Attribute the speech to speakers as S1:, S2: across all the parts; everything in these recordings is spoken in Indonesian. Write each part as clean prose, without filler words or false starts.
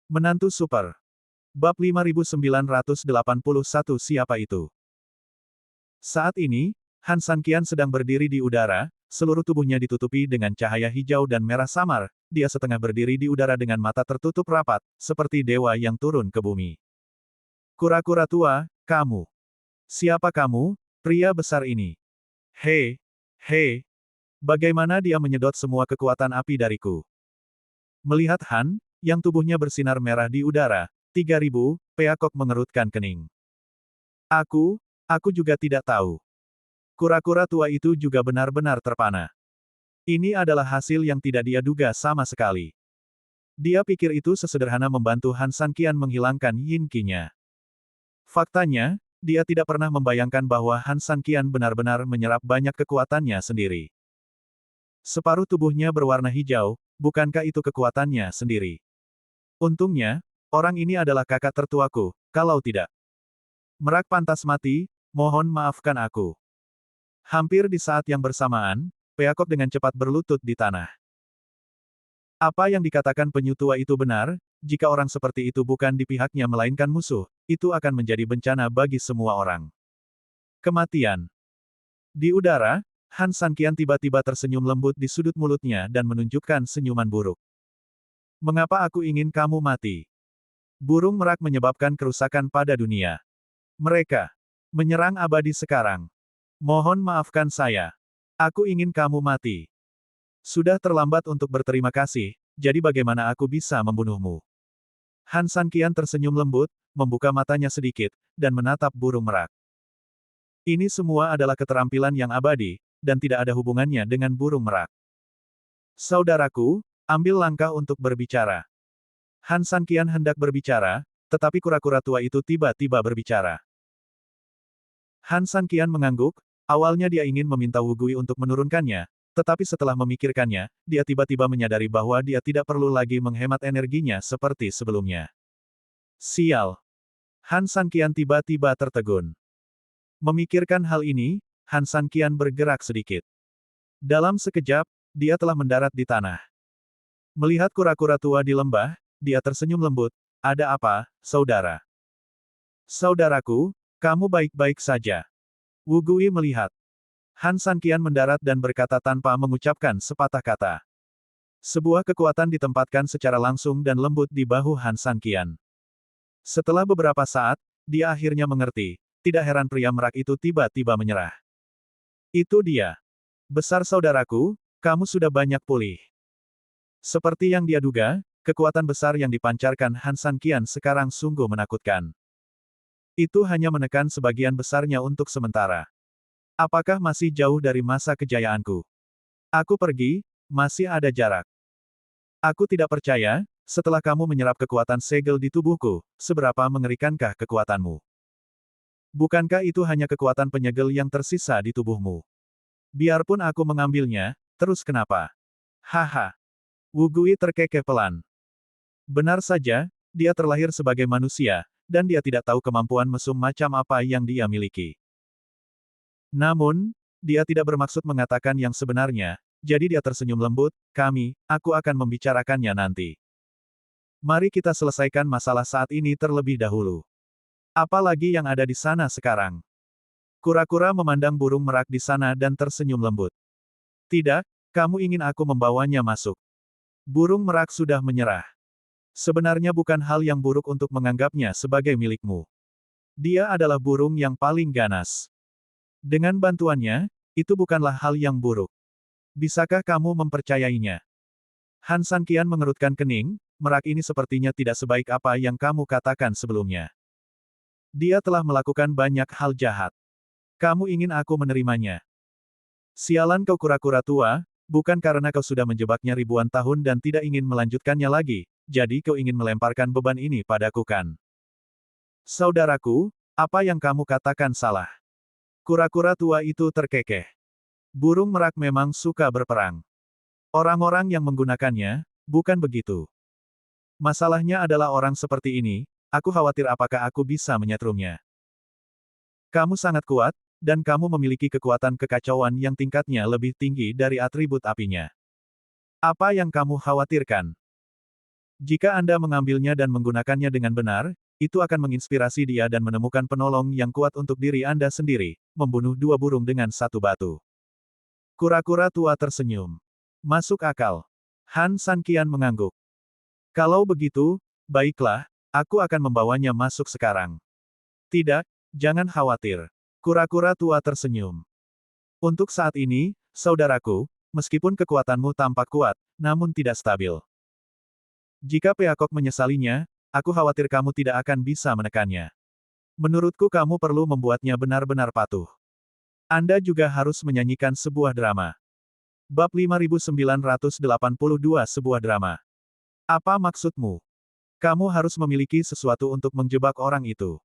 S1: Menantu super. Bab 5981 Siapa itu? Saat ini, Han Sanqian sedang berdiri di udara, seluruh tubuhnya ditutupi dengan cahaya hijau dan merah samar, dia setengah berdiri di udara dengan mata tertutup rapat, seperti dewa yang turun ke bumi. Kura-kura tua, kamu. Siapa kamu, pria besar ini? Hei, hei, bagaimana dia menyedot semua kekuatan api dariku? Melihat Han, yang tubuhnya bersinar merah di udara, 3000, Peacock mengerutkan kening. Aku juga tidak tahu. Kura-kura tua itu juga benar-benar terpana. Ini adalah hasil yang tidak dia duga sama sekali. Dia pikir itu sesederhana membantu Han Sanqian menghilangkan yin qi-nya. Faktanya, dia tidak pernah membayangkan bahwa Han Sanqian benar-benar menyerap banyak kekuatannya sendiri. Separuh tubuhnya berwarna hijau, bukankah itu kekuatannya sendiri? Untungnya, orang ini adalah kakak tertuaku, kalau tidak. Merak pantas mati, mohon maafkan aku. Hampir di saat yang bersamaan, Peacock dengan cepat berlutut di tanah. Apa yang dikatakan penyu tua itu benar, jika orang seperti itu bukan di pihaknya melainkan musuh, itu akan menjadi bencana bagi semua orang. Kematian. Di udara, Han Sanqian tiba-tiba tersenyum lembut di sudut mulutnya dan menunjukkan senyuman buruk. Mengapa aku ingin kamu mati? Burung merak menyebabkan kerusakan pada dunia. Mereka menyerang abadi sekarang. Mohon maafkan saya. Aku ingin kamu mati. Sudah terlambat untuk berterima kasih, jadi bagaimana aku bisa membunuhmu? Han Sanqian tersenyum lembut, membuka matanya sedikit, dan menatap burung merak. Ini semua adalah keterampilan yang abadi, dan tidak ada hubungannya dengan burung merak. Saudaraku, ambil langkah untuk berbicara. Han Sanqian hendak berbicara, tetapi kura-kura tua itu tiba-tiba berbicara. Han Sanqian mengangguk, awalnya dia ingin meminta Wu Gui untuk menurunkannya, tetapi setelah memikirkannya, dia tiba-tiba menyadari bahwa dia tidak perlu lagi menghemat energinya seperti sebelumnya. Sial! Han Sanqian tiba-tiba tertegun. Memikirkan hal ini, Han Sanqian bergerak sedikit. Dalam sekejap, dia telah mendarat di tanah. Melihat kura-kura tua di lembah, dia tersenyum lembut. Ada apa, saudara? Saudaraku, kamu baik-baik saja. Wu Gui melihat. Han Sanqian mendarat dan berkata tanpa mengucapkan sepatah kata. Sebuah kekuatan ditempatkan secara langsung dan lembut di bahu Han Sanqian. Setelah beberapa saat, dia akhirnya mengerti. Tidak heran pria merak itu tiba-tiba menyerah. Itu dia. Besar saudaraku, kamu sudah banyak pulih. Seperti yang dia duga, kekuatan besar yang dipancarkan Han Sanqian sekarang sungguh menakutkan. Itu hanya menekan sebagian besarnya untuk sementara. Apakah masih jauh dari masa kejayaanku? Aku pergi, masih ada jarak. Aku tidak percaya, setelah kamu menyerap kekuatan segel di tubuhku, seberapa mengerikankah kekuatanmu? Bukankah itu hanya kekuatan penyegel yang tersisa di tubuhmu? Biarpun aku mengambilnya, terus kenapa? Haha. Wu Gui terkekeh pelan. Benar saja, dia terlahir sebagai manusia, dan dia tidak tahu kemampuan mesum macam apa yang dia miliki. Namun, dia tidak bermaksud mengatakan yang sebenarnya, jadi dia tersenyum lembut, aku akan membicarakannya nanti. Mari kita selesaikan masalah saat ini terlebih dahulu. Apalagi yang ada di sana sekarang? Kura-kura memandang burung merak di sana dan tersenyum lembut. Tidak, kamu ingin aku membawanya masuk. Burung merak sudah menyerah. Sebenarnya bukan hal yang buruk untuk menganggapnya sebagai milikmu. Dia adalah burung yang paling ganas. Dengan bantuannya, itu bukanlah hal yang buruk. Bisakah kamu mempercayainya? Han Sanqian mengerutkan kening, merak ini sepertinya tidak sebaik apa yang kamu katakan sebelumnya. Dia telah melakukan banyak hal jahat. Kamu ingin aku menerimanya? Sialan kau kura-kura tua, bukan karena kau sudah menjebaknya ribuan tahun dan tidak ingin melanjutkannya lagi, jadi kau ingin melemparkan beban ini padaku kan? Saudaraku, apa yang kamu katakan salah? Kura-kura tua itu terkekeh. Burung merak memang suka berperang. Orang-orang yang menggunakannya, bukan begitu. Masalahnya adalah orang seperti ini, aku khawatir apakah aku bisa menyetrumnya. Kamu sangat kuat, dan kamu memiliki kekuatan kekacauan yang tingkatnya lebih tinggi dari atribut apinya. Apa yang kamu khawatirkan? Jika Anda mengambilnya dan menggunakannya dengan benar, itu akan menginspirasi dia dan menemukan penolong yang kuat untuk diri Anda sendiri, membunuh dua burung dengan satu batu. Kura-kura tua tersenyum. Masuk akal. Han Sanqian mengangguk. Kalau begitu, baiklah, aku akan membawanya masuk sekarang. Tidak, jangan khawatir. Kura-kura tua tersenyum. Untuk saat ini, saudaraku, meskipun kekuatanmu tampak kuat, namun tidak stabil. Jika Peacock menyesalinya, aku khawatir kamu tidak akan bisa menekannya. Menurutku kamu perlu membuatnya benar-benar patuh. Anda juga harus menyanyikan sebuah drama. Bab 5982 sebuah drama. Apa maksudmu? Kamu harus memiliki sesuatu untuk menjebak orang itu.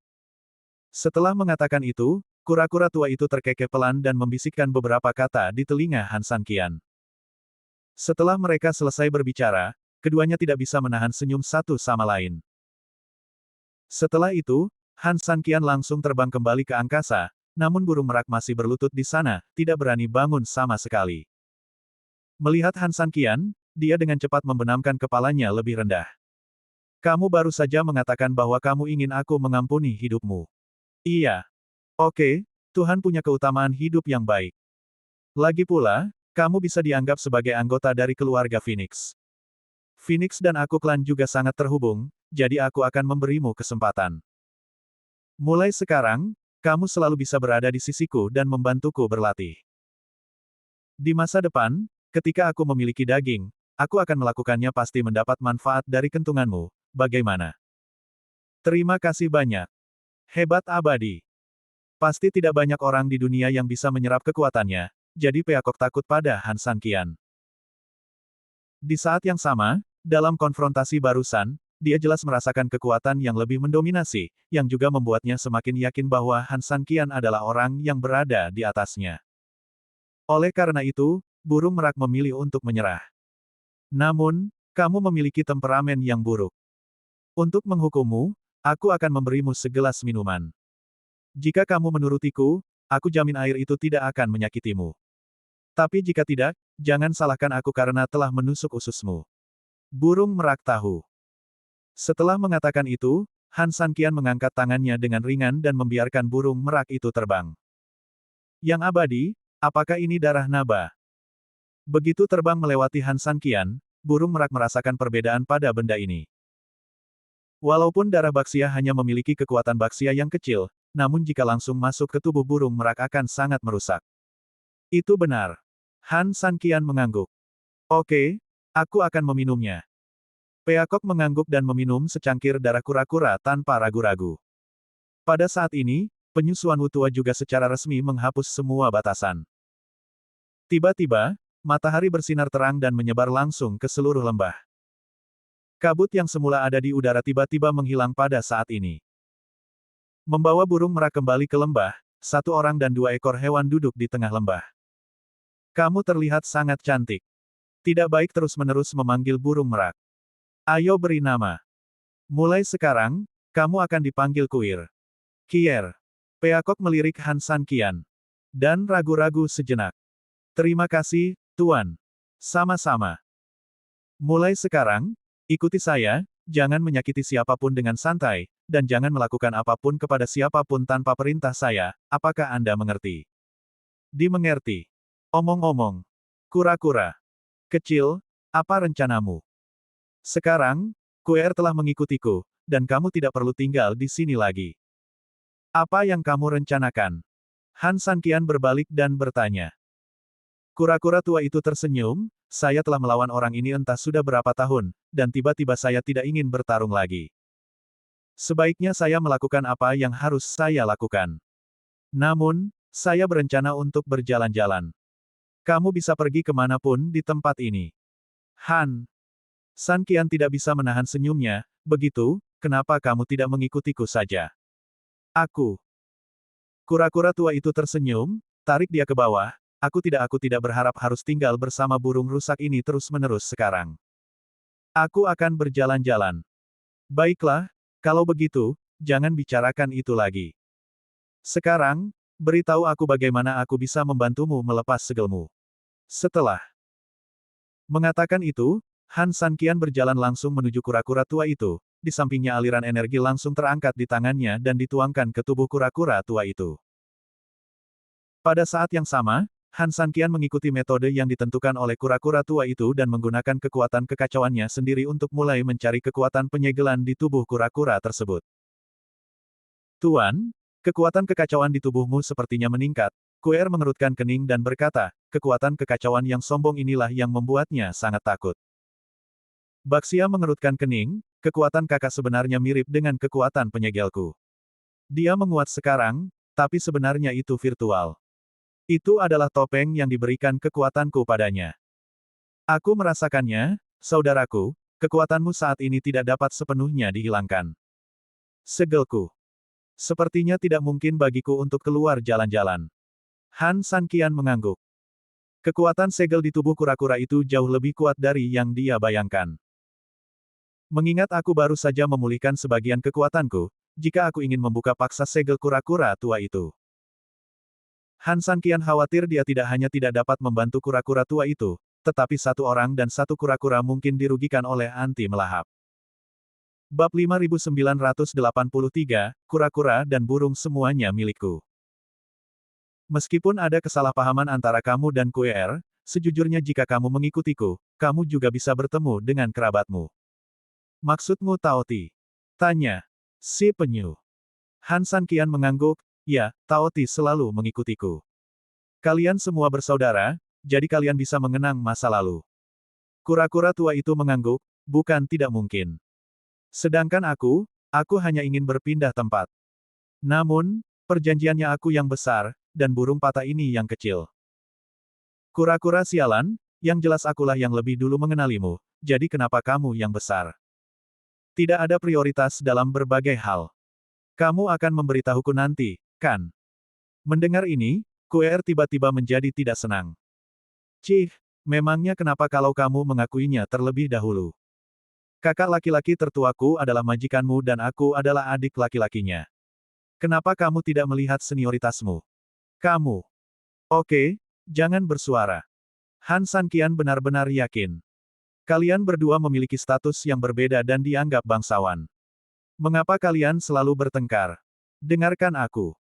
S1: Setelah mengatakan itu, kura-kura tua itu terkekeh pelan dan membisikkan beberapa kata di telinga Han Sanqian. Setelah mereka selesai berbicara, keduanya tidak bisa menahan senyum satu sama lain. Setelah itu, Han Sanqian langsung terbang kembali ke angkasa, namun burung merak masih berlutut di sana, tidak berani bangun sama sekali. Melihat Han Sanqian, dia dengan cepat membenamkan kepalanya lebih rendah. Kamu baru saja mengatakan bahwa kamu ingin aku mengampuni hidupmu. Iya. Oke, Tuhan punya keutamaan hidup yang baik. Lagi pula, kamu bisa dianggap sebagai anggota dari keluarga Phoenix. Phoenix dan aku klan juga sangat terhubung, jadi aku akan memberimu kesempatan. Mulai sekarang, kamu selalu bisa berada di sisiku dan membantuku berlatih. Di masa depan, ketika aku memiliki daging, aku akan melakukannya pasti mendapat manfaat dari kentunganmu, bagaimana? Terima kasih banyak. Hebat abadi. Pasti tidak banyak orang di dunia yang bisa menyerap kekuatannya, jadi Peacock takut pada Han Sanqian. Di saat yang sama, dalam konfrontasi barusan, dia jelas merasakan kekuatan yang lebih mendominasi, yang juga membuatnya semakin yakin bahwa Han Sanqian adalah orang yang berada di atasnya. Oleh karena itu, burung merak memilih untuk menyerah. Namun, kamu memiliki temperamen yang buruk. Untuk menghukummu, aku akan memberimu segelas minuman. Jika kamu menurutiku, aku jamin air itu tidak akan menyakitimu. Tapi jika tidak, jangan salahkan aku karena telah menusuk ususmu. Burung merak tahu. Setelah mengatakan itu, Han Sanqian mengangkat tangannya dengan ringan dan membiarkan burung merak itu terbang. Yang abadi, apakah ini darah Naba? Begitu terbang melewati Han Sanqian, burung merak merasakan perbedaan pada benda ini. Walaupun darah Baxia hanya memiliki kekuatan Baxia yang kecil, namun jika langsung masuk ke tubuh burung merak akan sangat merusak. Itu benar. Han Sanqian mengangguk. Oke, aku akan meminumnya. Peacock mengangguk dan meminum secangkir darah kura-kura tanpa ragu-ragu. Pada saat ini, penyusuan Wutua juga secara resmi menghapus semua batasan. Tiba-tiba, matahari bersinar terang dan menyebar langsung ke seluruh lembah. Kabut yang semula ada di udara tiba-tiba menghilang pada saat ini. Membawa burung merak kembali ke lembah, satu orang dan dua ekor hewan duduk di tengah lembah. Kamu terlihat sangat cantik. Tidak baik terus-menerus memanggil burung merak. Ayo beri nama. Mulai sekarang, kamu akan dipanggil Kuir. Kier. Peacock melirik Han Sanqian. Dan ragu-ragu sejenak. Terima kasih, Tuan. Sama-sama. Mulai sekarang, ikuti saya, jangan menyakiti siapapun dengan santai, dan jangan melakukan apapun kepada siapapun tanpa perintah saya, apakah Anda mengerti? Dimengerti. Omong-omong. Kura-kura. Kecil, apa rencanamu? Sekarang, Kuer telah mengikutiku, dan kamu tidak perlu tinggal di sini lagi. Apa yang kamu rencanakan? Han Sanqian berbalik dan bertanya. Kura-kura tua itu tersenyum, saya telah melawan orang ini entah sudah berapa tahun, dan tiba-tiba saya tidak ingin bertarung lagi. Sebaiknya saya melakukan apa yang harus saya lakukan. Namun, saya berencana untuk berjalan-jalan. Kamu bisa pergi kemanapun di tempat ini. Han. Sanqian tidak bisa menahan senyumnya, begitu, kenapa kamu tidak mengikutiku saja? Aku. Kura-kura tua itu tersenyum, tarik dia ke bawah, aku tidak berharap harus tinggal bersama burung rusak ini terus-menerus sekarang. Aku akan berjalan-jalan. Baiklah, kalau begitu, jangan bicarakan itu lagi. Sekarang, beritahu aku bagaimana aku bisa membantumu melepas segelmu. Setelah mengatakan itu, Han Sanqian berjalan langsung menuju kura-kura tua itu, di sampingnya aliran energi langsung terangkat di tangannya dan dituangkan ke tubuh kura-kura tua itu. Pada saat yang sama, Han Sanqian mengikuti metode yang ditentukan oleh kura-kura tua itu dan menggunakan kekuatan kekacauannya sendiri untuk mulai mencari kekuatan penyegelan di tubuh kura-kura tersebut. Tuan, kekuatan kekacauan di tubuhmu sepertinya meningkat. Kuer mengerutkan kening dan berkata, kekuatan kekacauan yang sombong inilah yang membuatnya sangat takut. Baxia mengerutkan kening, kekuatan kakak sebenarnya mirip dengan kekuatan penyegelku. Dia menguat sekarang, tapi sebenarnya itu virtual. Itu adalah topeng yang diberikan kekuatanku padanya. Aku merasakannya, saudaraku, kekuatanmu saat ini tidak dapat sepenuhnya dihilangkan. Segelku. Sepertinya tidak mungkin bagiku untuk keluar jalan-jalan. Han Sanqian mengangguk. Kekuatan segel di tubuh kura-kura itu jauh lebih kuat dari yang dia bayangkan. Mengingat aku baru saja memulihkan sebagian kekuatanku, jika aku ingin membuka paksa segel kura-kura tua itu. Han Sanqian khawatir dia tidak hanya tidak dapat membantu kura-kura tua itu, tetapi satu orang dan satu kura-kura mungkin dirugikan oleh anti melahap. Bab 5983, Kura-kura dan burung semuanya milikku. Meskipun ada kesalahpahaman antara kamu dan Kuer, sejujurnya jika kamu mengikutiku, kamu juga bisa bertemu dengan kerabatmu. Maksudmu Tao Ti? Tanya. Si penyu. Han Sanqian mengangguk, ya, Tao Ti selalu mengikutiku. Kalian semua bersaudara, jadi kalian bisa mengenang masa lalu. Kura-kura tua itu mengangguk, bukan tidak mungkin. Sedangkan aku hanya ingin berpindah tempat. Namun, perjanjiannya aku yang besar, dan burung patah ini yang kecil. Kura-kura sialan, yang jelas akulah yang lebih dulu mengenalimu, jadi kenapa kamu yang besar? Tidak ada prioritas dalam berbagai hal. Kamu akan memberitahuku nanti, kan? Mendengar ini, Kuer tiba-tiba menjadi tidak senang. Cih, memangnya kenapa kalau kamu mengakuinya terlebih dahulu? Kakak laki-laki tertuaku adalah majikanmu dan aku adalah adik laki-lakinya. Kenapa kamu tidak melihat senioritasmu? Kamu. Oke, jangan bersuara. Han Sanqian benar-benar yakin. Kalian berdua memiliki status yang berbeda dan dianggap bangsawan. Mengapa kalian selalu bertengkar? Dengarkan aku.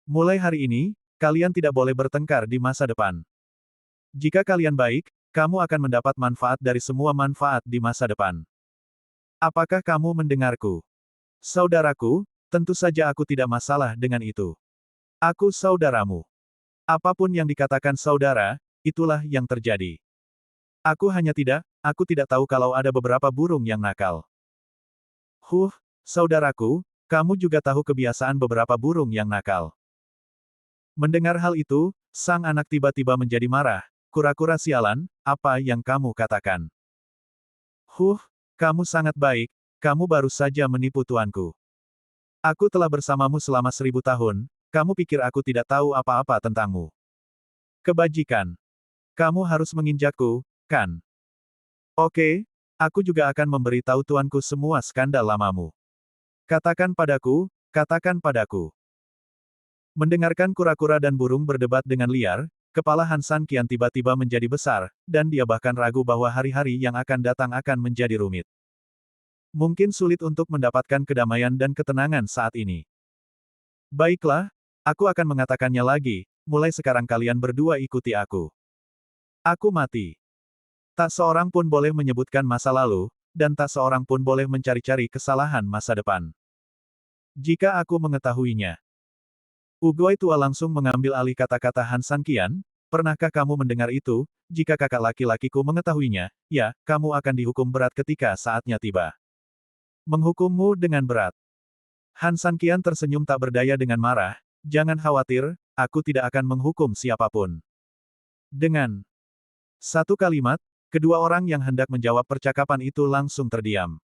S1: Mulai hari ini, kalian tidak boleh bertengkar di masa depan. Jika kalian baik, kamu akan mendapat manfaat dari semua manfaat di masa depan. Apakah kamu mendengarku? Saudaraku, tentu saja aku tidak masalah dengan itu. Aku saudaramu. Apapun yang dikatakan saudara, itulah yang terjadi. Aku tidak tahu kalau ada beberapa burung yang nakal. Saudaraku, kamu juga tahu kebiasaan beberapa burung yang nakal. Mendengar hal itu, sang anak tiba-tiba menjadi marah. Kura-kura sialan, apa yang kamu katakan? Kamu sangat baik, kamu baru saja menipu tuanku. Aku telah bersamamu selama 1000 tahun, kamu pikir aku tidak tahu apa-apa tentangmu. Kebajikan. Kamu harus menginjakku, kan? Oke, aku juga akan memberitahu tuanku semua skandal lamamu. Katakan padaku, katakan padaku. Mendengarkan kura-kura dan burung berdebat dengan liar, kepala Han Sanqian tiba-tiba menjadi besar, dan dia bahkan ragu bahwa hari-hari yang akan datang akan menjadi rumit. Mungkin sulit untuk mendapatkan kedamaian dan ketenangan saat ini. Baiklah, aku akan mengatakannya lagi, mulai sekarang kalian berdua ikuti aku. Aku mati. Tak seorang pun boleh menyebutkan masa lalu, dan tak seorang pun boleh mencari-cari kesalahan masa depan. Jika aku mengetahuinya. Ugoi tua langsung mengambil alih kata-kata Han Sanqian, pernahkah kamu mendengar itu, jika kakak laki-lakiku mengetahuinya, ya, kamu akan dihukum berat ketika saatnya tiba. Menghukummu dengan berat. Han Sanqian tersenyum tak berdaya dengan marah, jangan khawatir, aku tidak akan menghukum siapapun. Dengan satu kalimat, kedua orang yang hendak menjawab percakapan itu langsung terdiam.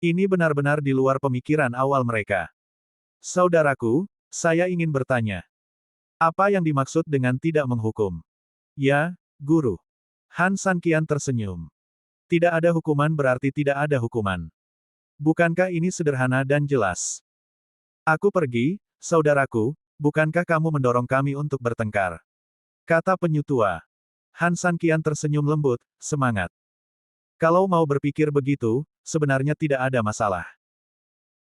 S1: Ini benar-benar di luar pemikiran awal mereka. Saudaraku, saya ingin bertanya. Apa yang dimaksud dengan tidak menghukum? Ya, guru. Han Sanqian tersenyum. Tidak ada hukuman berarti tidak ada hukuman. Bukankah ini sederhana dan jelas? Aku pergi, saudaraku, bukankah kamu mendorong kami untuk bertengkar? Kata penyu tua. Han Sanqian tersenyum lembut, semangat. Kalau mau berpikir begitu, sebenarnya tidak ada masalah.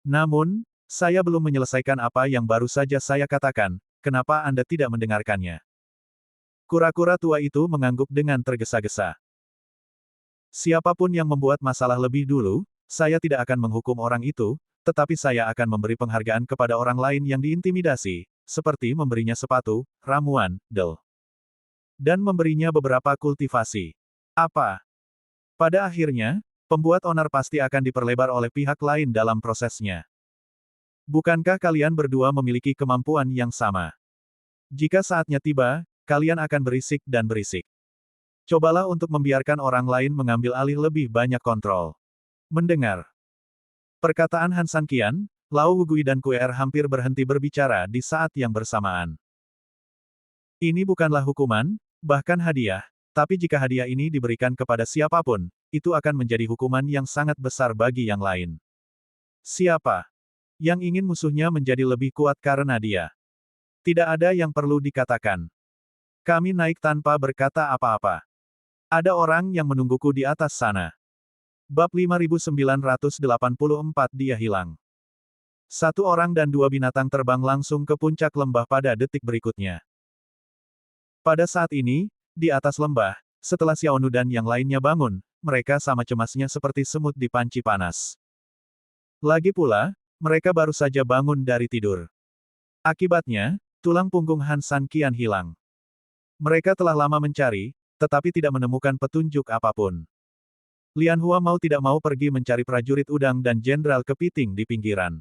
S1: Namun, saya belum menyelesaikan apa yang baru saja saya katakan, kenapa Anda tidak mendengarkannya? Kura-kura tua itu mengangguk dengan tergesa-gesa. Siapapun yang membuat masalah lebih dulu, saya tidak akan menghukum orang itu, tetapi saya akan memberi penghargaan kepada orang lain yang diintimidasi, seperti memberinya sepatu, ramuan, dan memberinya beberapa kultivasi. Apa? Pada akhirnya, pembuat onar pasti akan diperlebar oleh pihak lain dalam prosesnya. Bukankah kalian berdua memiliki kemampuan yang sama? Jika saatnya tiba, kalian akan berisik dan berisik. Cobalah untuk membiarkan orang lain mengambil alih lebih banyak kontrol. Mendengar perkataan Han Sanqian, Lao Wugui dan Kuer hampir berhenti berbicara di saat yang bersamaan. Ini bukanlah hukuman, bahkan hadiah, tapi jika hadiah ini diberikan kepada siapapun, itu akan menjadi hukuman yang sangat besar bagi yang lain. Siapa yang ingin musuhnya menjadi lebih kuat karena dia? Tidak ada yang perlu dikatakan. Kami naik tanpa berkata apa-apa. Ada orang yang menungguku di atas sana. Bab 5984 dia hilang. Satu orang dan dua binatang terbang langsung ke puncak lembah pada detik berikutnya. Pada saat ini, di atas lembah, setelah Xiaonu dan yang lainnya bangun, mereka sama cemasnya seperti semut di panci panas. Lagi pula, mereka baru saja bangun dari tidur. Akibatnya, tulang punggung Han Sanqian hilang. Mereka telah lama mencari, tetapi tidak menemukan petunjuk apapun. Lian Hua mau tidak mau pergi mencari prajurit udang dan jenderal kepiting di pinggiran.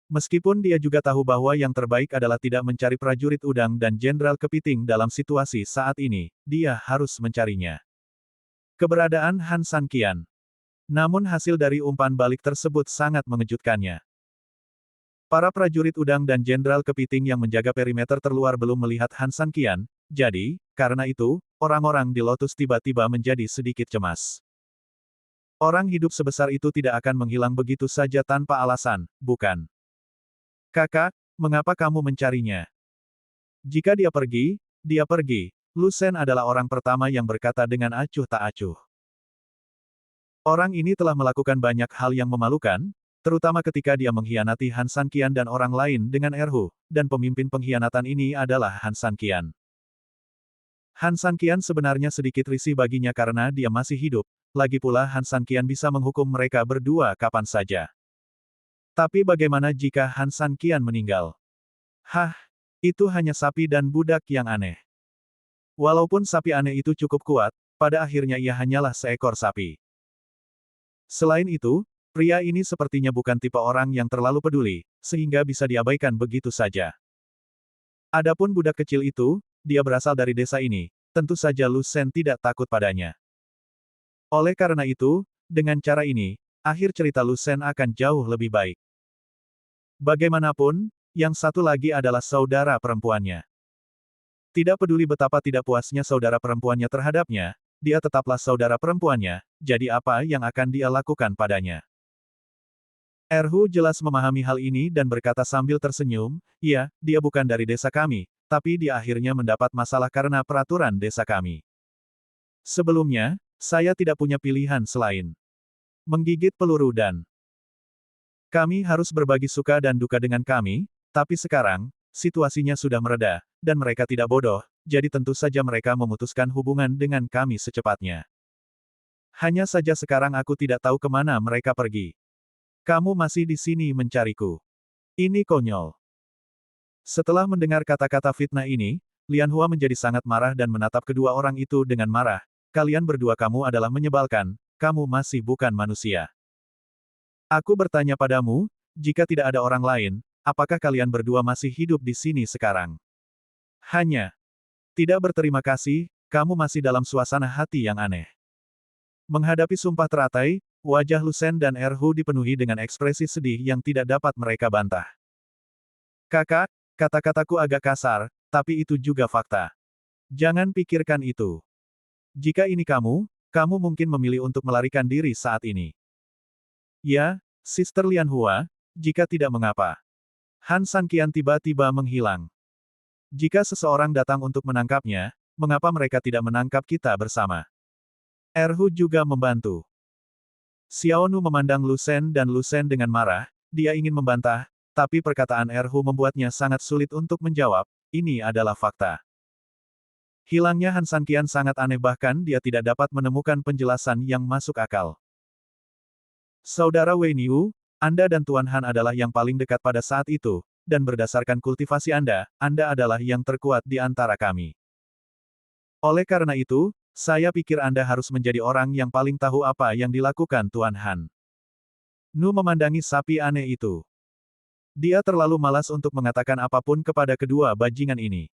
S1: Meskipun dia juga tahu bahwa yang terbaik adalah tidak mencari prajurit udang dan jenderal kepiting dalam situasi saat ini, dia harus mencarinya. Keberadaan Han Sanqian. Namun hasil dari umpan balik tersebut sangat mengejutkannya. Para prajurit udang dan jenderal kepiting yang menjaga perimeter terluar belum melihat Han Sanqian, jadi, karena itu, orang-orang di Lotus tiba-tiba menjadi sedikit cemas. Orang hidup sebesar itu tidak akan menghilang begitu saja tanpa alasan, bukan? Kakak, mengapa kamu mencarinya? Jika dia pergi, dia pergi. Lu Shen adalah orang pertama yang berkata dengan acuh tak acuh. Orang ini telah melakukan banyak hal yang memalukan, terutama ketika dia mengkhianati Han Sanqian dan orang lain dengan Erhu, dan pemimpin pengkhianatan ini adalah Han Sanqian. Han Sanqian sebenarnya sedikit risih baginya karena dia masih hidup, lagi pula Han Sanqian bisa menghukum mereka berdua kapan saja. Tapi bagaimana jika Han Sanqian meninggal? Hah, itu hanya sapi dan budak yang aneh. Walaupun sapi aneh itu cukup kuat, pada akhirnya ia hanyalah seekor sapi. Selain itu, pria ini sepertinya bukan tipe orang yang terlalu peduli, sehingga bisa diabaikan begitu saja. Adapun budak kecil itu, dia berasal dari desa ini, tentu saja Lu Shen tidak takut padanya. Oleh karena itu, dengan cara ini, akhir cerita Lu Shen akan jauh lebih baik. Bagaimanapun, yang satu lagi adalah saudara perempuannya. Tidak peduli betapa tidak puasnya saudara perempuannya terhadapnya, dia tetaplah saudara perempuannya, jadi apa yang akan dia lakukan padanya? Erhu jelas memahami hal ini dan berkata sambil tersenyum, "Iya, dia bukan dari desa kami, tapi dia akhirnya mendapat masalah karena peraturan desa kami. Sebelumnya, saya tidak punya pilihan selain menggigit peluru dan kami harus berbagi suka dan duka dengan kami, tapi sekarang, situasinya sudah mereda, dan mereka tidak bodoh, jadi tentu saja mereka memutuskan hubungan dengan kami secepatnya. Hanya saja sekarang aku tidak tahu kemana mereka pergi. Kamu masih di sini mencariku. Ini konyol." Setelah mendengar kata-kata fitnah ini, Lian Hua menjadi sangat marah dan menatap kedua orang itu dengan marah. "Kalian berdua kamu adalah menyebalkan, kamu masih bukan manusia. Aku bertanya padamu, jika tidak ada orang lain, apakah kalian berdua masih hidup di sini sekarang? Hanya tidak berterima kasih, kamu masih dalam suasana hati yang aneh." Menghadapi sumpah teratai, wajah Lu Shen dan Erhu dipenuhi dengan ekspresi sedih yang tidak dapat mereka bantah. "Kakak, kata-kataku agak kasar, tapi itu juga fakta. Jangan pikirkan itu. Jika ini kamu mungkin memilih untuk melarikan diri saat ini." "Ya, Sister Lian Hua, jika tidak mengapa." Han Sanqian tiba-tiba menghilang. "Jika seseorang datang untuk menangkapnya, mengapa mereka tidak menangkap kita bersama?" Erhu juga membantu. Xiaonu memandang Lu Shen dan Lu Shen dengan marah, dia ingin membantah, tapi perkataan Erhu membuatnya sangat sulit untuk menjawab, ini adalah fakta. Hilangnya Han Sanqian sangat aneh bahkan dia tidak dapat menemukan penjelasan yang masuk akal. Saudara Wei Niu, Anda dan Tuan Han adalah yang paling dekat pada saat itu, dan berdasarkan kultivasi Anda adalah yang terkuat di antara kami. Oleh karena itu, saya pikir Anda harus menjadi orang yang paling tahu apa yang dilakukan Tuan Han. Nu memandangi sapi aneh itu. Dia terlalu malas untuk mengatakan apapun kepada kedua bajingan ini.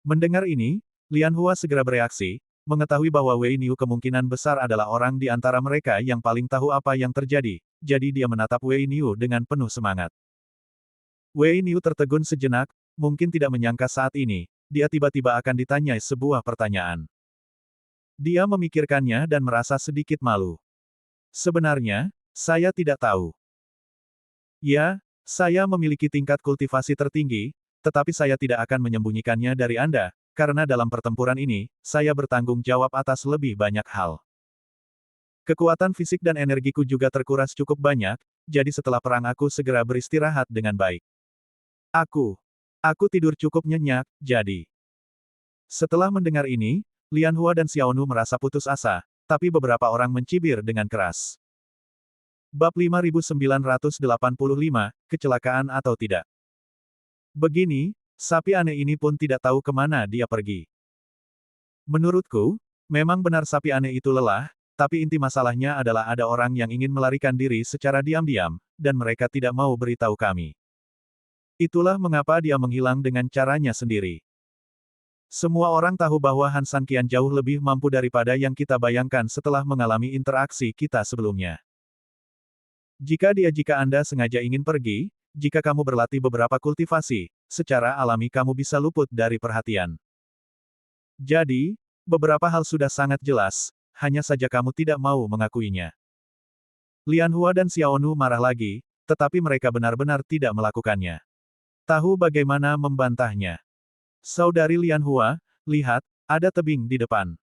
S1: Mendengar ini, Lian Hua segera bereaksi, mengetahui bahwa Wei Niu kemungkinan besar adalah orang di antara mereka yang paling tahu apa yang terjadi, jadi dia menatap Wei Niu dengan penuh semangat. Wei Niu tertegun sejenak, mungkin tidak menyangka saat ini, dia tiba-tiba akan ditanyai sebuah pertanyaan. Dia memikirkannya dan merasa sedikit malu. Sebenarnya, saya tidak tahu. Ya, saya memiliki tingkat kultivasi tertinggi, tetapi saya tidak akan menyembunyikannya dari Anda, karena dalam pertempuran ini, saya bertanggung jawab atas lebih banyak hal. Kekuatan fisik dan energiku juga terkuras cukup banyak, jadi setelah perang aku segera beristirahat dengan baik. Aku tidur cukup nyenyak, jadi. Setelah mendengar ini, Lian Hua dan Xiaonu merasa putus asa, tapi beberapa orang mencibir dengan keras. Bab 5985, Kecelakaan atau Tidak. Begini, sapi aneh ini pun tidak tahu kemana dia pergi. Menurutku, memang benar sapi aneh itu lelah, tapi inti masalahnya adalah ada orang yang ingin melarikan diri secara diam-diam, dan mereka tidak mau beritahu kami. Itulah mengapa dia menghilang dengan caranya sendiri. Semua orang tahu bahwa Han Sanqian jauh lebih mampu daripada yang kita bayangkan setelah mengalami interaksi kita sebelumnya. Jika Anda sengaja ingin pergi, jika kamu berlatih beberapa kultivasi, secara alami kamu bisa luput dari perhatian. Jadi, beberapa hal sudah sangat jelas, hanya saja kamu tidak mau mengakuinya. Lian Hua dan Xiaonu marah lagi, tetapi mereka benar-benar tidak melakukannya. Tahu bagaimana membantahnya. Saudari Lian Hua, lihat, ada tebing di depan.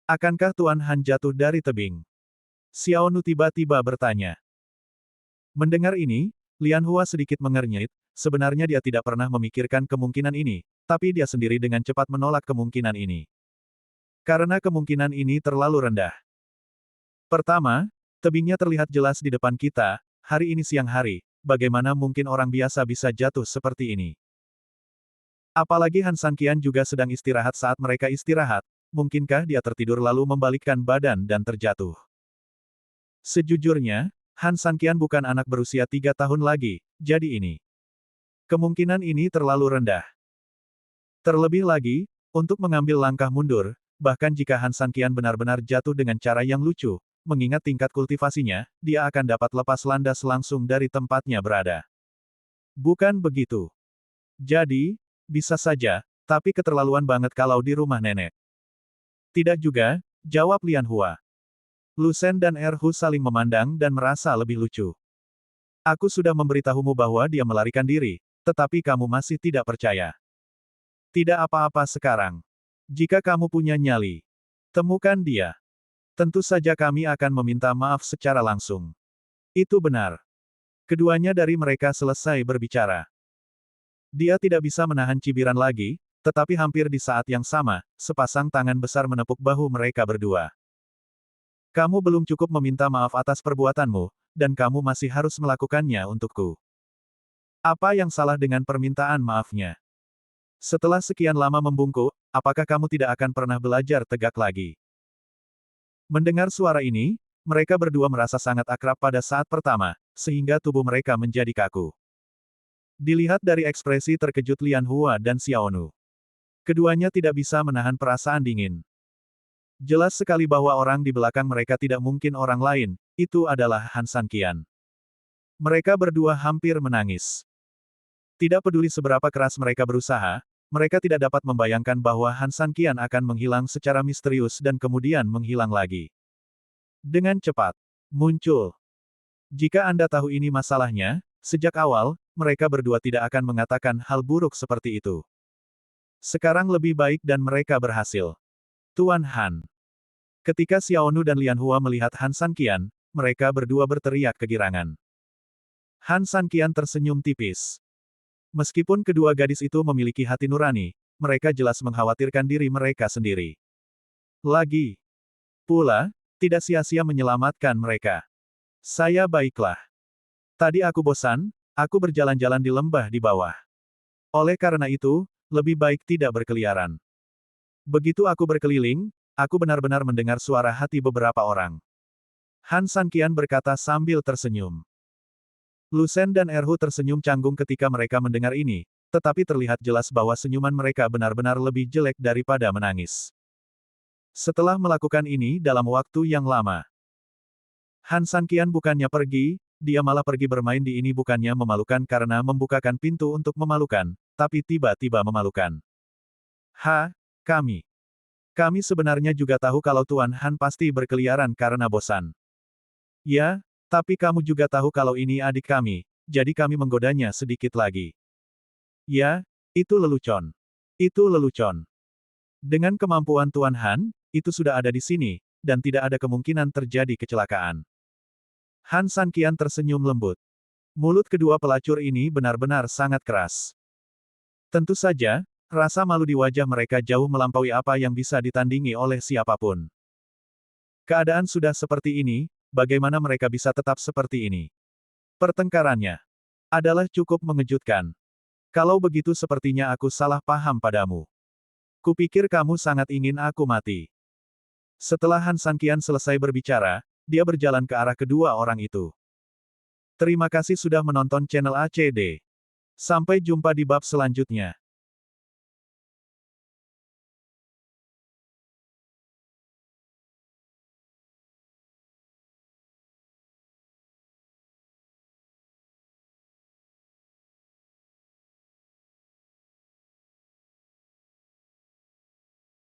S1: Akankah Tuan Han jatuh dari tebing? Xiaonu tiba-tiba bertanya. Mendengar ini, Lian Hua sedikit mengernyit, sebenarnya dia tidak pernah memikirkan kemungkinan ini, tapi dia sendiri dengan cepat menolak kemungkinan ini. Karena kemungkinan ini terlalu rendah. Pertama, tebingnya terlihat jelas di depan kita, hari ini siang hari, bagaimana mungkin orang biasa bisa jatuh seperti ini? Apalagi Han Sanqian juga sedang istirahat saat mereka istirahat, mungkinkah dia tertidur lalu membalikkan badan dan terjatuh? Sejujurnya, Han Sanqian bukan anak berusia 3 tahun lagi, jadi ini. Kemungkinan ini terlalu rendah. Terlebih lagi, untuk mengambil langkah mundur, bahkan jika Han Sanqian benar-benar jatuh dengan cara yang lucu, mengingat tingkat kultivasinya, dia akan dapat lepas landas langsung dari tempatnya berada. Bukan begitu. Jadi, bisa saja, tapi keterlaluan banget kalau di rumah nenek. Tidak juga, jawab Lian Hua. Lu Shen dan Erhu saling memandang dan merasa lebih lucu. Aku sudah memberitahumu bahwa dia melarikan diri, tetapi kamu masih tidak percaya. Tidak apa-apa sekarang. Jika kamu punya nyali, temukan dia. Tentu saja kami akan meminta maaf secara langsung. Itu benar. Keduanya dari mereka selesai berbicara. Dia tidak bisa menahan cibiran lagi, tetapi hampir di saat yang sama, sepasang tangan besar menepuk bahu mereka berdua. Kamu belum cukup meminta maaf atas perbuatanmu, dan kamu masih harus melakukannya untukku. Apa yang salah dengan permintaan maafnya? Setelah sekian lama membungkuk, apakah kamu tidak akan pernah belajar tegak lagi? Mendengar suara ini, mereka berdua merasa sangat akrab pada saat pertama, sehingga tubuh mereka menjadi kaku. Dilihat dari ekspresi terkejut Lian Hua dan Xiaonu. Keduanya tidak bisa menahan perasaan dingin. Jelas sekali bahwa orang di belakang mereka tidak mungkin orang lain, itu adalah Han Sanqian. Mereka berdua hampir menangis. Tidak peduli seberapa keras mereka berusaha, mereka tidak dapat membayangkan bahwa Han Sanqian akan menghilang secara misterius dan kemudian menghilang lagi. Dengan cepat. Muncul. Jika Anda tahu ini masalahnya, sejak awal, mereka berdua tidak akan mengatakan hal buruk seperti itu. Sekarang lebih baik dan mereka berhasil. Tuan Han. Ketika Xiaonu dan Lian Hua melihat Han Sanqian, mereka berdua berteriak kegirangan. Han Sanqian tersenyum tipis. Meskipun kedua gadis itu memiliki hati nurani, mereka jelas mengkhawatirkan diri mereka sendiri. Lagi pula, tidak sia-sia menyelamatkan mereka. Saya baiklah. Tadi aku bosan, aku berjalan-jalan di lembah di bawah. Oleh karena itu, lebih baik tidak berkeliaran. Begitu aku berkeliling, aku benar-benar mendengar suara hati beberapa orang. Han Sanqian berkata sambil tersenyum. Lu Shen dan Erhu tersenyum canggung ketika mereka mendengar ini, tetapi terlihat jelas bahwa senyuman mereka benar-benar lebih jelek daripada menangis. Setelah melakukan ini dalam waktu yang lama, Han Sanqian bukannya pergi, dia malah pergi bermain di ini bukannya memalukan karena membukakan pintu untuk memalukan, tapi tiba-tiba memalukan. Kami. Kami sebenarnya juga tahu kalau Tuan Han pasti berkeliaran karena bosan. Ya, tapi kamu juga tahu kalau ini adik kami, jadi kami menggodanya sedikit lagi. Ya, itu lelucon. Itu lelucon. Dengan kemampuan Tuan Han, itu sudah ada di sini, dan tidak ada kemungkinan terjadi kecelakaan. Han Sanqian tersenyum lembut. Mulut kedua pelacur ini benar-benar sangat keras. Tentu saja, rasa malu di wajah mereka jauh melampaui apa yang bisa ditandingi oleh siapapun. Keadaan sudah seperti ini, bagaimana mereka bisa tetap seperti ini? Pertengkarannya adalah cukup mengejutkan. Kalau begitu sepertinya aku salah paham padamu. Kupikir kamu sangat ingin aku mati. Setelah Han Sanqian selesai berbicara, dia berjalan ke arah kedua orang itu. Terima kasih sudah menonton channel ACD. Sampai jumpa di bab selanjutnya.